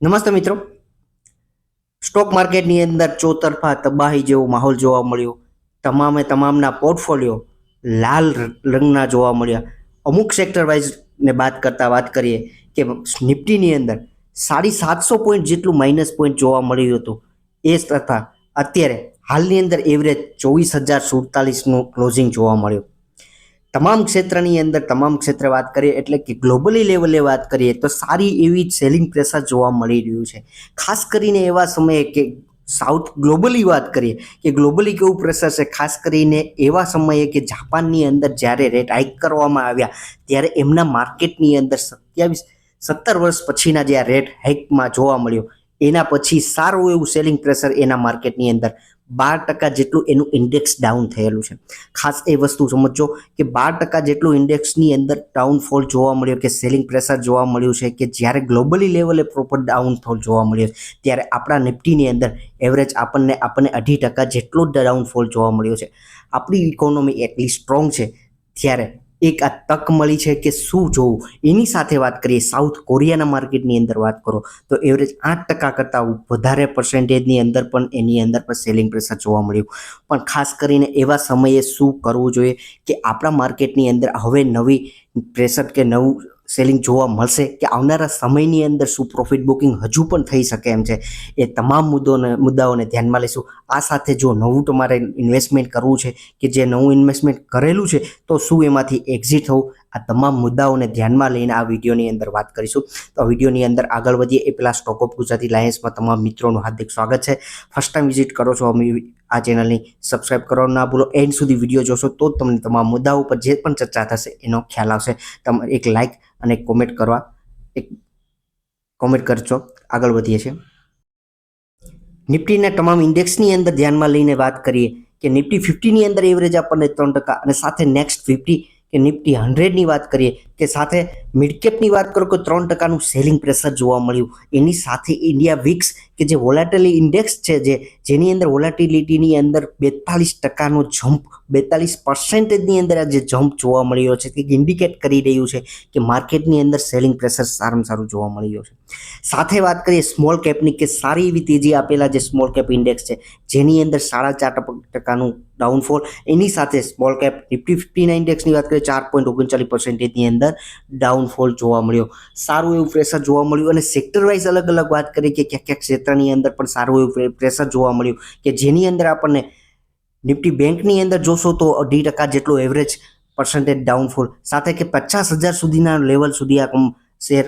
નમસ્તે મિત્રો. સ્ટોક માર્કેટની અંદર ચોતરફા તબાહી જેવો માહોલ જોવા મળ્યો. તમામે તમામના પોર્ટફોલિયો લાલ રંગના જોવા મળ્યા. અમુક સેક્ટર વાઇઝ ને વાત કરીએ કે નિફ્ટીની અંદર 750 પોઈન્ટ જેટલું માઇનસ પોઈન્ટ જોવા મળ્યું હતું. એ તથા અત્યારે હાલની અંદર એવરેજ 24,047નું ક્લોઝિંગ જોવા મળ્યું. તમામ ક્ષેત્રની અંદર તમામ ક્ષેત્રે વાત કરીએ એટલે કે ગ્લોબલી લેવલે વાત કરીએ તો સારી એવી સેલિંગ પ્રેશર જોવા મળી રહ્યું છે. ખાસ કરીને એવા સમયે કે સાઉથ ગ્લોબલી વાત કરીએ કે ગ્લોબલી કેવું પ્રેશર છે, ખાસ કરીને એવા સમયે કે જાપાનની અંદર જ્યારે રેટ હાઇક કરવામાં આવ્યા ત્યારે એમના માર્કેટની અંદર 17 વર્ષ પછીના જે આ રેટ હાઇકમાં જોવા મળ્યો એના પછી સારું એવું સેલિંગ પ્રેશર એના માર્કેટની અંદર 12% જેટલું એનું ઇન્ડેક્સ ડાઉન થયેલું છે. ખાસ એ વસ્તુ સમજો કે 12% જેટલું ઇન્ડેક્સની અંદર ડાઉનફોલ જોવા મળ્યો કે સેલિંગ પ્રેશર જોવા મળ્યું છે કે જ્યારે ગ્લોબલી લેવલે પ્રોપર ડાઉનફોલ જોવા મળ્યો ત્યારે આપણા નિફ્ટીની અંદર એવરેજ આપણને 2.5% જેટલો જ ડાઉનફોલ જોવા મળ્યો છે. આપણી ઇકોનોમી એટલી સ્ટ્રોંગ છે ત્યારે એક આ તક મળી છે કે શું જોવું. એની સાથે વાત કરીએ સાઉથ કોરિયાના માર્કેટની અંદર વાત કરો તો એવરેજ 8% કરતાં વધારે પર્સન્ટેજની અંદર પણ એની અંદર પણ સેલિંગ પ્રેશર જોવા મળ્યું. પણ ખાસ કરીને એવા સમયે શું કરવું જોઈએ કે આપણા માર્કેટની અંદર હવે નવી પ્રેશર કે નવું સેલિંગ જોવા મળશે કે આવનારા સમયની અંદર શું પ્રોફિટ બુકિંગ હજુ પણ થઈ શકે એમ છે. એ તમામ મુદ્દાઓને ધ્યાનમાં લઈશું. આ સાથે જો નવું તમારે ઇન્વેસ્ટમેન્ટ કરવું છે કે જે નવું ઇન્વેસ્ટમેન્ટ કરેલું છે તો શું એમાંથી એક્ઝિટ થવું, આ તમામ મુદ્દાઓને ધ્યાનમાં લઈને આ વિડીયોની અંદર વાત કરીશું. તો આ વિડીયોની અંદર આગળ વધીએ એ પહેલાં સ્ટોક ઓફ ગુજરાતી લાયન્સમાં તમામ મિત્રોનું હાર્દિક સ્વાગત છે. ફર્સ્ટ ટાઈમ વિઝિટ કરો છો આ ચેનલની સબસ્ક્રાઇબ કરવાનું ના ભૂલો. એન્ડ સુધી વિડીયો જોશો તો જ તમને તમામ મુદ્દાઓ પર જે પણ ચર્ચા થશે એનો ખ્યાલ આવશે. તમે એક લાઇક અને કોમેન્ટ કરજો. આગળ વધીએ છીએ. નિફ્ટીના તમામ ઇન્ડેક્સની અંદર ધ્યાનમાં લઈને વાત કરીએ કે નિફ્ટી 50ની અંદર એવરેજ આપણને 3% અને સાથે નેક્સ્ટ 50 કે નિફ્ટી 100ની વાત કરીએ કે સાથે મિડકેપની વાત કરો કે 3%નું સેલિંગ પ્રેશર જોવા મળ્યું. એની સાથે ઇન્ડિયા વિક્સ કે જે વોલેટિલિટી ઇન્ડેક્સ છે જેની અંદર વોલેટિલિટીની અંદર 42%નો જમ્પ, 42%ની અંદર આ જે જમ્પ જોવા મળ્યો છે તે ઇન્ડિકેટ કરી રહ્યું છે કે માર્કેટની અંદર સેલિંગ પ્રેશર સારામાં સારું જોવા મળી રહ્યું છે. સાથે વાત કરીએ સ્મોલ કેપની કે સારી એવી તેજી આપેલા જે સ્મોલ કેપ ઇન્ડેક્સ છે જેની અંદર 4.5%નું ડાઉનફોલ. એની સાથે સ્મોલ કેપ નિફ્ટી 50ના ઇન્ડેક્સની વાત કરીએ 4.39%ની અંદર ડાઉનફોલ જોવા મળ્યો. સારું એવું પ્રેશર જોવા મળ્યું અને સેક્ટર વાઇઝ અલગ અલગ વાત કરીએ કે ક્યાં ક્ષેત્રની અંદર પણ સારું એવું પ્રેશર જોવા મળ્યું કે જેની અંદર આપણને નિફ્ટી બેંકની અંદર જોશો તો 2.5% જેટલો એવરેજ પર્સન્ટેજ ડાઉનફોલ સાથે કે 50,000 સુધીના લેવલ સુધી આ શેર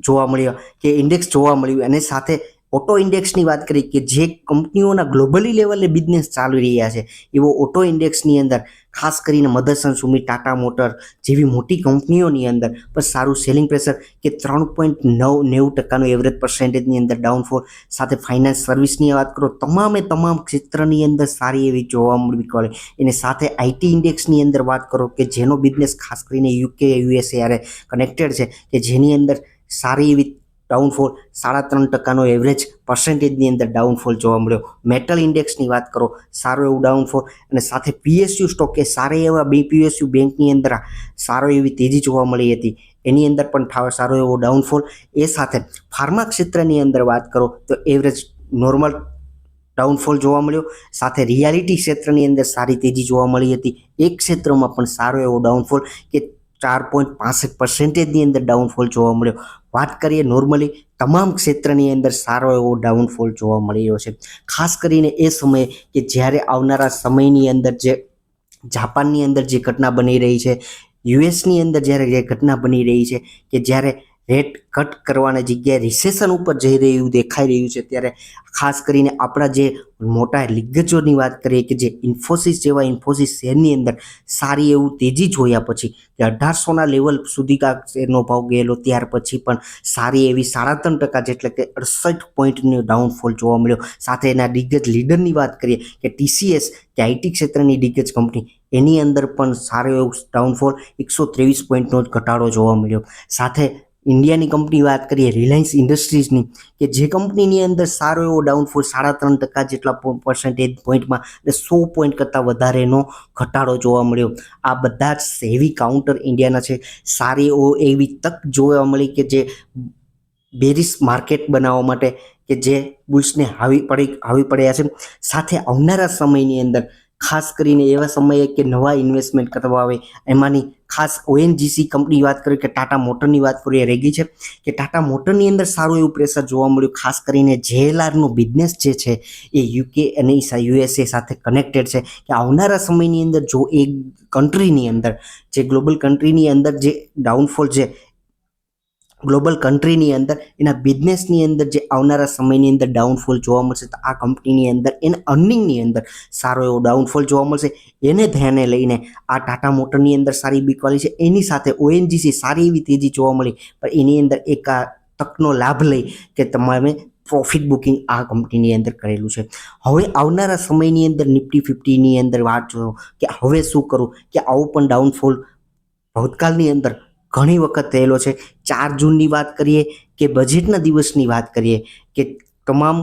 જોવા મળ્યો કે ઇન્ડેક્સ જોવા મળ્યું. અને સાથે ઓટો ઇન્ડેક્સની વાત કરીએ કે જે કંપનીઓના ગ્લોબલી લેવલે બિઝનેસ ચાલી રહ્યા છે એવો ઓટો ઇન્ડેક્સની અંદર ખાસ કરીને મધરસન સુમી, ટાટા મોટર જેવી મોટી કંપનીઓની અંદર પણ સારું સેલિંગ પ્રેશર કે 3.90%નું એવરેજ પર્સન્ટેજની અંદર ડાઉનફોલ. સાથે ફાઇનાન્સ સર્વિસની વાત કરો તમામ ક્ષેત્રની અંદર સારી એવી જોવા મળવી પડે. એને સાથે આઈટી ઇન્ડેક્સની અંદર વાત કરો કે જેનો બિઝનેસ ખાસ કરીને યુકે યુએસએ યારે કનેક્ટેડ છે કે જેની અંદર સારી એવી ડાઉનફોલ 3.5%નો એવરેજ પર્સન્ટેજની અંદર ડાઉનફોલ જોવા મળ્યો. મેટલ ઇન્ડેક્સની વાત કરો સારો એવું ડાઉનફોલ અને સાથે પીએસયુ સ્ટોક કે સારા એવા પીએસયુ બેંકની અંદર સારો એવી તેજી જોવા મળી હતી એની અંદર પણ સારો એવો ડાઉનફોલ. એ સાથે ફાર્મા ક્ષેત્રની અંદર વાત કરો તો એવરેજ નોર્મલ ડાઉનફોલ જોવા મળ્યો. સાથે રિયાલિટી ક્ષેત્રની અંદર સારી તેજી જોવા મળી હતી. એક ક્ષેત્રમાં પણ સારો એવો ડાઉનફોલ કે 4.65%ની અંદર ડાઉનફોલ જોવા મળ્યો. વાત કરીએ નોર્મલી તમામ ક્ષેત્રની અંદર સારો એવો ડાઉનફોલ જોવા મળી રહ્યો છે. ખાસ કરીને એ સમયે કે જ્યારે આવનારા સમયની અંદર જે જાપાનની અંદર જે ઘટના બની રહી છે, યુએસની અંદર જ્યારે જે ઘટના બની રહી છે કે જ્યારે રેટ કટ કરવાના જગ્યાએ રિસેશન ઉપર જઈ રહ્યું દેખાઈ રહ્યું છે ત્યારે ખાસ કરીને આપણા જે મોટા દિગ્ગજોની વાત કરીએ કે જે ઇન્ફોસિસ શેરની અંદર સારી એવું તેજી જોયા પછી કે 1800ના લેવલ સુધી શેરનો ભાવ ગયેલો ત્યાર પછી પણ સારી એવી 3.5% જેટલે કે 68 પોઈન્ટનો ડાઉનફોલ જોવા મળ્યો. સાથે એના દિગ્ગજ લીડરની વાત કરીએ કે ટીસીએસ કે આઈટી ક્ષેત્રની દિગ્ગજ કંપની એની અંદર પણ સારો એવો ડાઉનફોલ 123 પોઈન્ટનો જ ઘટાડો જોવા મળ્યો. સાથે ઇન્ડિયાની કંપની વાત કરીએ રિલાયન્સ ઇન્ડસ્ટ્રીઝની કે જે કંપનીની અંદર સારો એવો ડાઉનફોલ 3.5% જેટલા પર્સન્ટેજ પોઈન્ટમાં અને 100 પોઈન્ટ કરતાં વધારેનો ઘટાડો જોવા મળ્યો. આ બધા જ હેવી કાઉન્ટર ઇન્ડિયાના છે. સારી એવી તક જોવા મળી કે જે બેરિસ માર્કેટ બનાવવા માટે કે જે બુલ્સને હાવી પડ્યા છે. સાથે આવનારા સમયની અંદર ખાસ કરીને એવા સમયે કે નવા ઇન્વેસ્ટમેન્ટ કરવા આવે એમાંની ખાસ ઓએનજીસી કંપની વાત કરીએ કે ટાટા મોટરની વાત કરીએ રેગી છે કે ટાટા મોટરની અંદર સારું એવું પ્રેશર જોવા મળ્યું. ખાસ કરીને જેએલઆરનો બિઝનેસ જે છે એ યુકે અને યુએસએ સાથે કનેક્ટેડ છે કે આવનારા સમયની અંદર જો એ કન્ટ્રીની અંદર જે ગ્લોબલ કન્ટ્રીની અંદર જે ડાઉનફોલ છે ગ્લોબલ કન્ટ્રીની અંદર એના બિઝનેસની અંદર જે આવનારા સમયની અંદર ડાઉનફોલ જોવા મળશે તો આ કંપનીની અંદર એના અર્નિંગની અંદર સારો એવો ડાઉનફોલ જોવા મળશે. એને ધ્યાને લઈને આ ટાટા મોટરની અંદર સારી બીકવાલી છે. એની સાથે ઓએનજીસી સારી એવી તેજી જોવા મળી, પણ એની અંદર એક આ તકનો લાભ લઈ કે તમારે પ્રોફિટ બુકિંગ આ કંપનીની અંદર કરેલું છે. હવે આવનારા સમયની અંદર નિફ્ટી 50ની અંદર વાત જો કે હવે શું કરું કે આવું પણ ડાઉનફોલ ભૂતકાળની અંદર ઘણી વખત થયેલો છે. 4 જૂનની વાત કરીએ કે બજેટના દિવસની વાત કરીએ કે તમામ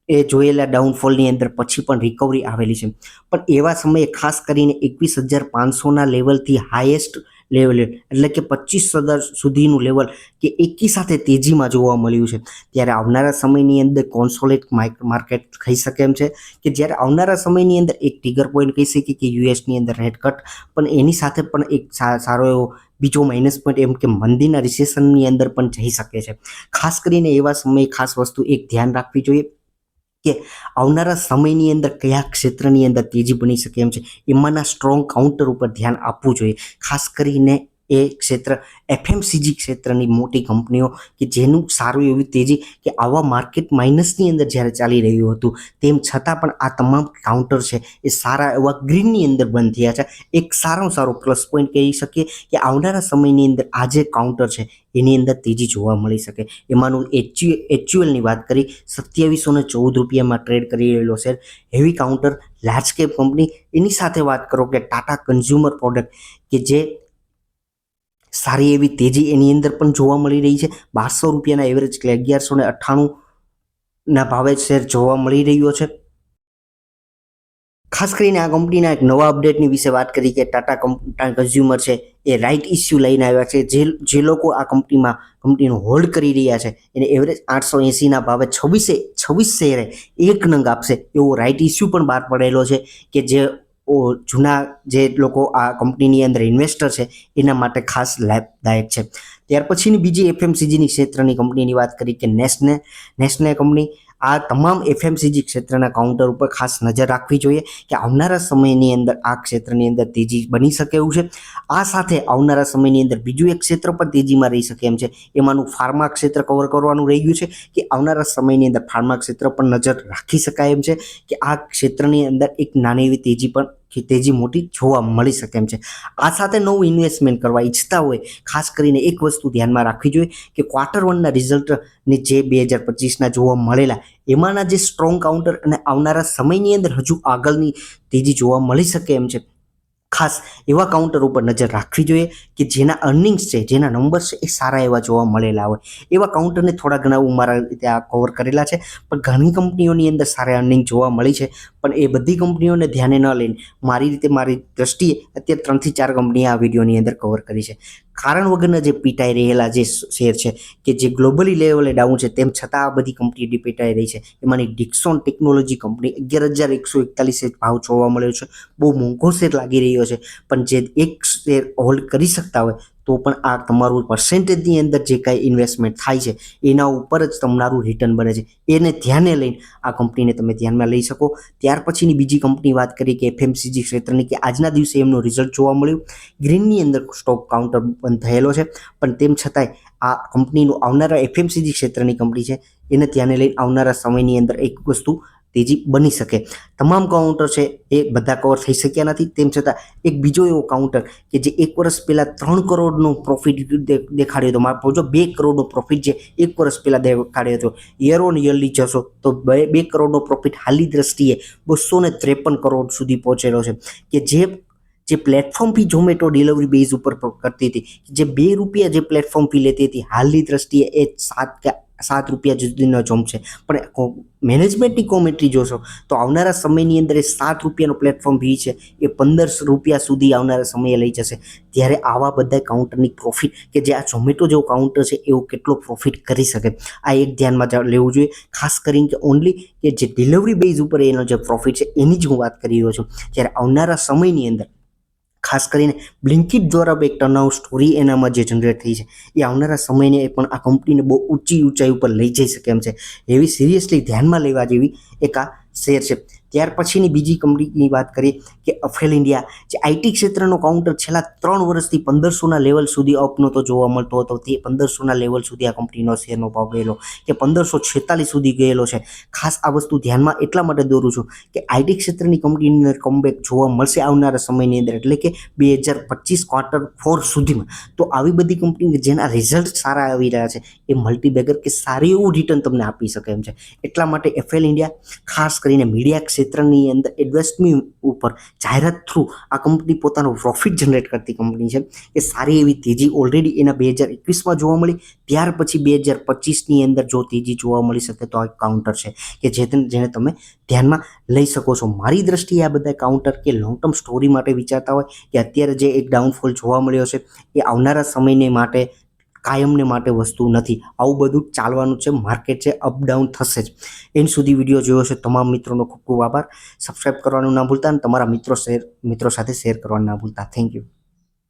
એ જોયેલા ડાઉનફોલની અંદર પછી પણ રિકવરી આવેલી છે. પણ એવા સમયે ખાસ કરીને 21,500ના લેવલથી હાઈએસ્ટ લેવલ એટલે કે 25,000 સુધીનું લેવલ કે એકી સાથે તેજીમાં જોવા મળ્યું છે. ત્યારે આવનારા સમયની અંદર કોન્સોલેટ માર્કેટ કહી શકે એમ છે કે જ્યારે આવનારા સમયની અંદર એક ટ્રિગર પોઈન્ટ કહી શકીએ કે યુએસની અંદર રેટ કટ, પણ એની સાથે પણ એક સારો એવો બીજો માઇનસ પોઈન્ટ એમ કે મંદીના રિસેશનની અંદર પણ જઈ શકે છે. ખાસ કરીને એવા સમયે ખાસ વસ્તુ એક ધ્યાન રાખવી જોઈએ કે આવનારા સમયની અંદર કયા ક્ષેત્રની અંદર તેજી બની શકે એમ છે, એમાંના સ્ટ્રોંગ કાઉન્ટર ઉપર ધ્યાન આપવું જોઈએ. ખાસ કરીને એ ક્ષેત્ર એફએમસીજી ક્ષેત્રની મોટી કંપનીઓ કે જેનું સારું એવી તેજી કે આવા માર્કેટ માઇનસની અંદર જ્યારે ચાલી રહ્યું હતું તેમ છતાં પણ આ તમામ કાઉન્ટર છે એ સારા એવા ગ્રીનની અંદર બંધ થયા છે. એક સારો પ્લસ પોઈન્ટ કહી શકીએ કે આવનારા સમયની અંદર આ જે કાઉન્ટર છે એની અંદર તેજી જોવા મળી શકે. એમાંનું એચયુએલની વાત કરી 2714 રૂપિયામાં ટ્રેડ કરી રહેલો છે heavy counter large cap company. એની સાથે વાત કરો કે ટાટા કન્ઝ્યુમર પ્રોડક્ટ કે જે સારી એવી તેજી એની અંદર પણ જોવા મળી રહી છે. 1200 રૂપિયાના એવરેજ એટલે 1198ના ભાવે શેર જોવા મળી રહ્યો છે. ખાસ કરીને આ કંપનીના એક નવા અપડેટની વિશે વાત કરી કે ટાટા કન્ઝ્યુમર છે એ રાઇટ ઇસ્યુ લઈને આવ્યા છે. જે લોકો આ કંપનીનું હોલ્ડ કરી રહ્યા છે એને એવરેજ 880ના ભાવે 26 શેરે એક નંગ આપશે એવો રાઇટ ઇસ્યુ પણ બહાર પડેલો છે કે જે જૂના જે લોકો આ કંપનીની અંદર ઇન્વેસ્ટર છે એના માટે ખાસ લાભદાયક છે. ત્યાર પછીની બીજી એફએમસીજીની ક્ષેત્રની કંપનીની વાત કરી કે નેસ્લે કંપની. આ તમામ એફએમસીજી ક્ષેત્રના કાઉન્ટર ઉપર ખાસ નજર રાખવી જોઈએ કે આવનારા સમયની અંદર આ ક્ષેત્રની અંદર તેજી બની શકે એવું છે. આ સાથે આવનારા સમયની અંદર બીજું એક ક્ષેત્ર પણ તેજીમાં રહી શકે એમ છે, એમાંનું ફાર્મા ક્ષેત્ર કવર કરવાનું રહી ગયું છે કે આવનારા સમયની અંદર ફાર્મા ક્ષેત્ર પર નજર રાખી શકાય એમ છે કે આ ક્ષેત્રની અંદર એક નાની એવી તેજી મોટી જોવા મળી શકે એમ છે. આ સાથે નવું ઇન્વેસ્ટમેન્ટ કરવા ઈચ્છતા હોય ખાસ કરીને એક વસ્તુ ધ્યાનમાં રાખવી જોઈએ કે Q1ના રિઝલ્ટની જે 2025ના જોવા મળેલા એમાંના જે સ્ટ્રોંગ કાઉન્ટર અને આવનારા સમયની અંદર હજુ આગળની તેજી જોવા મળી શકે એમ છે. ખાસ એવા કાઉન્ટર ઉપર નજર રાખવી જોઈએ કે જેના અર્નિંગ્સ છે જેના નંબર્સ છે એ સારા એવા જોવા મળેલા હોય. એવા કાઉન્ટરને થોડા ઘણા હું મારા રીતે આ કવર કરેલા છે, પણ ઘણી કંપનીઓની અંદર સારા અર્નિંગ જોવા મળી છે. પણ એ બધી કંપનીઓને ધ્યાને ન લઈને મારી દ્રષ્ટિએ અત્યારે 3 થી 4 કંપની આ વિડીયોની અંદર કવર કરી છે. કારણ વગરના જે પીટાઈ રહેલા જે શેર છે કે જે ગ્લોબલી લેવલે ડાઉન છે તેમ છતાં આ બધી કંપની પીટાઈ રહી છે. એમાંની ડિક્સોન ટેકનોલોજી કંપની 11,141 ભાવ જોવા મળ્યો છે. બહુ મોંઘો શેર લાગી રહ્યો છે, પણ જે એક શેર હોલ્ડ કરી શકતા હોય તો પણ આ તમારું પર્સન્ટેજની અંદર જે કાંઈ ઇન્વેસ્ટમેન્ટ થાય છે એના ઉપર જ તમારું રિટર્ન બને છે. એને ધ્યાને લઈને આ કંપનીને તમે ધ્યાનમાં લઈ શકો. ત્યાર પછીની બીજી કંપની વાત કરી કે એફએમસીજી ક્ષેત્રની કે આજના દિવસે એમનો રિઝલ્ટ જોવા મળ્યું. ગ્રીનની અંદર સ્ટોક કાઉન્ટર બંધ થયેલો છે, પણ તેમ છતાંય આ કંપનીનું આવનારા એફએમસીજી ક્ષેત્રની કંપની છે એને ધ્યાને લઈને આવનારા સમયની અંદર એક વસ્તુ તેજી બની શકે. તમામ કાઉન્ટર છે એ બધા કવર થઈ શક્યા નથી, તેમ છતાં એક બીજો એવો કાઉન્ટર કે જે 1 વર્ષ પહેલાં 3 કરોડનો પ્રોફિટ દેખાડ્યો હતો, માફ કરજો 2 કરોડનો પ્રોફિટ જે 1 વર્ષ પહેલાં દેખાડ્યો હતો, યર ઓન યરલી જશો તો 2 કરોડનો પ્રોફિટ હાલની દ્રષ્ટિએ 253 કરોડ સુધી પહોંચેલો છે કે જે platform fee Zomato delivery base ઉપર કરતી હતી, જે ₹2 જે પ્લેટફોર્મ ફી લેતી હતી હાલની દ્રષ્ટિએ એ 7 કે ₹7 સુધીનો જમ્પ છે, પણ મેનેજમેન્ટની કોમેન્ટ્રી જોશો તો આવનારા સમયની અંદર એ ₹7 પ્લેટફોર્મ ફી છે એ ₹15 સુધી આવનારા સમયે લઈ જશે. ત્યારે આવા બધા કાઉન્ટરની પ્રોફિટ કે જે આ ઝોમેટો જેવું કાઉન્ટર છે એવો કેટલો પ્રોફિટ કરી શકે, આ એક ધ્યાનમાં લેવું જોઈએ. ખાસ કરીને કે ઓનલી કે જે ડિલિવરી બેઝ ઉપર એનો જે પ્રોફિટ છે એની જ હું વાત કરી રહ્યો છું. જ્યારે આવનારા સમયની અંદર ખાસ કરીને બ્લિંકિટ દ્વારા એક ટર્નઆઉટ સ્ટોરી એનામાં જે જનરેટ થઈ છે એ આવનારા સમયને પણ આ કંપનીને બહુ ઊંચાઈ ઉપર લઈ જઈ શકે એમ છે. એવી સિરિયસલી ધ્યાનમાં લેવા જેવી એક આ શેર છે. ત્યાર પછીની બીજી કંપનીની વાત કરીએ કે અફેલ ઇન્ડિયા, જે આઈટી ક્ષેત્રનો કાઉન્ટર છેલ્લા 3 વર્ષથી 1500ના લેવલ સુધી અપ નહોતો જોવા મળતો હતો, તે 1500ના લેવલ સુધી આ કંપનીનો શેરનો ભાવ ગયેલો કે 1546 સુધી ગયેલો છે. ખાસ આ વસ્તુ ધ્યાનમાં એટલા માટે દોરું છું કે આઈટી ક્ષેત્રની કંપનીની અંદર કમબેક જોવા મળશે આવનારા સમયની અંદર, એટલે કે 2025 Q4 સુધીમાં. તો આવી બધી કંપની જેના રિઝલ્ટ સારા આવી રહ્યા છે એ મલ્ટીબેગર કે સારું એવું રિટર્ન તમને આપી શકે એમ છે. એટલા માટે એફએલ ઇન્ડિયા ખાસ કરીને મીડિયા ક્ષેત્રની અંદર એડવર્ટાઇઝમેન્ટ ઉપર જાહેરાત થ્રુ આ કંપની પોતાનો પ્રોફિટ જનરેટ કરતી કંપની છે કે સારી એવી તેજી ઓલરેડી એના 2021માં જોવા મળી. ત્યાર પછી 2025ની અંદર જો તેજી જોવા મળી શકે તો આ કાઉન્ટર છે કે જેને તમે ધ્યાનમાં લઈ શકો છો. મારી દ્રષ્ટિએ આ બધા કાઉન્ટર કે લોંગ ટર્મ સ્ટોરી માટે વિચારતા હોય કે અત્યારે જે એક ડાઉનફોલ જોવા મળ્યો છે એ આવનારા સમયને માટે કાયમને માટે વસ્તુ નથી. આવું બધું ચાલવાનું છે, માર્કેટ છે, અપડાઉન થશે જ. એન સુધી વિડીયો જોયો છે તમામ મિત્રોનો ખૂબ ખૂબ આભાર. સબસ્ક્રાઇબ કરવાનું ના ભૂલતા અને તમારા મિત્રો સાથે શેર કરવાનું ના ભૂલતા. Thank you.